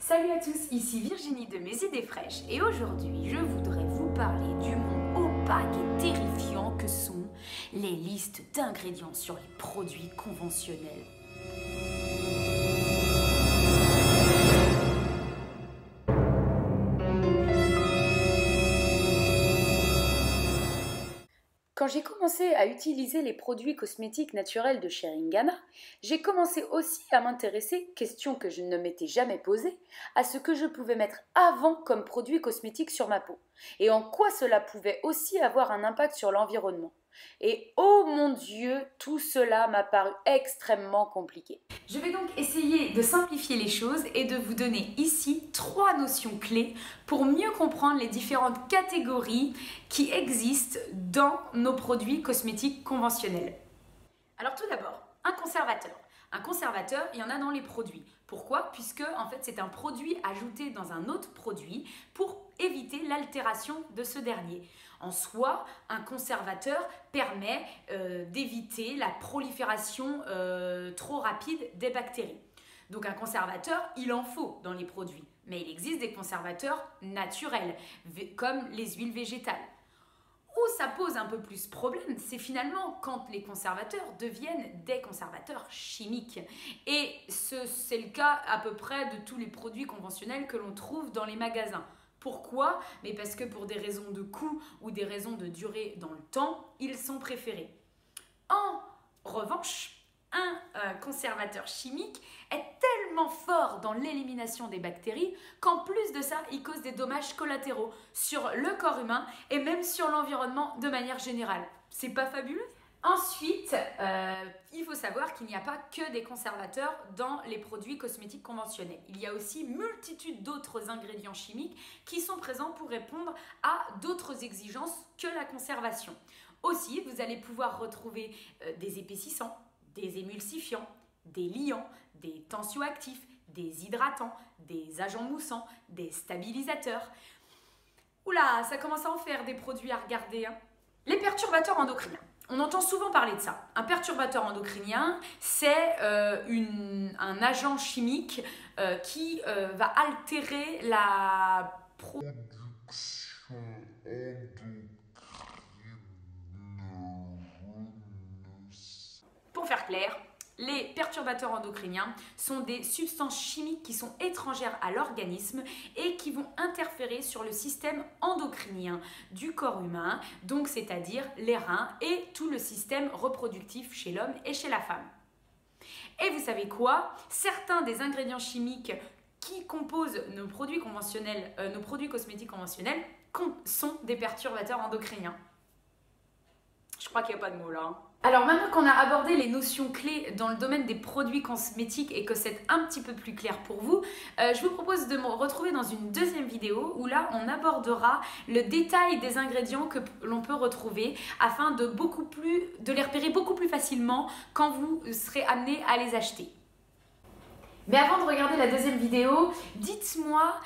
Salut à tous, ici Virginie de Mes Idées Fraîches et aujourd'hui je voudrais vous parler du monde opaque et terrifiant que sont les listes d'ingrédients sur les produits conventionnels. Quand j'ai commencé à utiliser les produits cosmétiques naturels de chez Ringana, j'ai commencé aussi à m'intéresser, question que je ne m'étais jamais posée, à ce que je pouvais mettre avant comme produit cosmétique sur ma peau, et en quoi cela pouvait aussi avoir un impact sur l'environnement. Et oh mon Dieu, tout cela m'a paru extrêmement compliqué. Je vais donc essayer de simplifier les choses et de vous donner ici 3 notions clés pour mieux comprendre les différentes catégories qui existent dans nos produits cosmétiques conventionnels. Alors tout d'abord, un conservateur. Un conservateur, il y en a dans les produits. Pourquoi? Puisque en fait, c'est un produit ajouté dans un autre produit pour éviter l'altération de ce dernier. En soi, un conservateur permet d'éviter la prolifération trop rapide des bactéries. Donc un conservateur, il en faut dans les produits. Mais il existe des conservateurs naturels, comme les huiles végétales. Où ça pose un peu plus problème, c'est finalement quand les conservateurs deviennent des conservateurs chimiques. Et c'est le cas à peu près de tous les produits conventionnels que l'on trouve dans les magasins. Pourquoi? Mais parce que pour des raisons de coût ou des raisons de durée dans le temps, ils sont préférés. En revanche, un conservateur chimique est tellement fort dans l'élimination des bactéries qu'en plus de ça, il cause des dommages collatéraux sur le corps humain et même sur l'environnement de manière générale. C'est pas fabuleux? Ensuite, il faut savoir qu'il n'y a pas que des conservateurs dans les produits cosmétiques conventionnels. Il y a aussi multitude d'autres ingrédients chimiques qui sont présents pour répondre à d'autres exigences que la conservation. Aussi, vous allez pouvoir retrouver des épaississants, des émulsifiants, des liants, des tensioactifs, des hydratants, des agents moussants, des stabilisateurs. Oula, ça commence à en faire des produits à regarder, hein. Les perturbateurs endocriniens. On entend souvent parler de ça. Un perturbateur endocrinien, c'est un agent chimique qui va altérer la production endocrine. Pour faire clair, les perturbateurs endocriniens sont des substances chimiques qui sont étrangères à l'organisme et qui vont interférer sur le système endocrinien du corps humain, donc c'est-à-dire les reins et tout le système reproductif chez l'homme et chez la femme. Et vous savez quoi? Certains des ingrédients chimiques qui composent nos produits conventionnels, nos produits cosmétiques conventionnels, sont des perturbateurs endocriniens. Je crois qu'il n'y a pas de mots là, hein. Alors maintenant qu'on a abordé les notions clés dans le domaine des produits cosmétiques et que c'est un petit peu plus clair pour vous, je vous propose de me retrouver dans une deuxième vidéo où là on abordera le détail des ingrédients que l'on peut retrouver afin de les repérer beaucoup plus facilement quand vous serez amené à les acheter. Mais avant de regarder la deuxième vidéo, dites-moi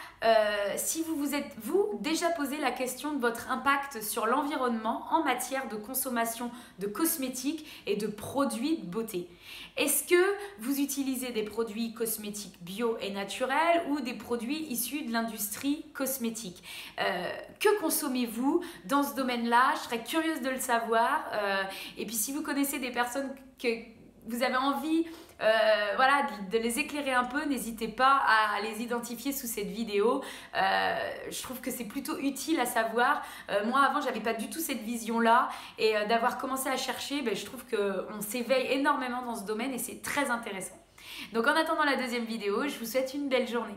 si vous vous êtes, déjà posé la question de votre impact sur l'environnement en matière de consommation de cosmétiques et de produits de beauté. Est-ce que vous utilisez des produits cosmétiques bio et naturels ou des produits issus de l'industrie cosmétique? Que consommez-vous dans ce domaine-là? Je serais curieuse de le savoir. Et puis si vous connaissez des personnes que vous avez envie voilà, de les éclairer un peu, n'hésitez pas à les identifier sous cette vidéo. Je trouve que c'est plutôt utile à savoir. Moi avant j'avais pas du tout cette vision là et d'avoir commencé à chercher, je trouve qu'on s'éveille énormément dans ce domaine et c'est très intéressant. Donc en attendant la deuxième vidéo, je vous souhaite une belle journée.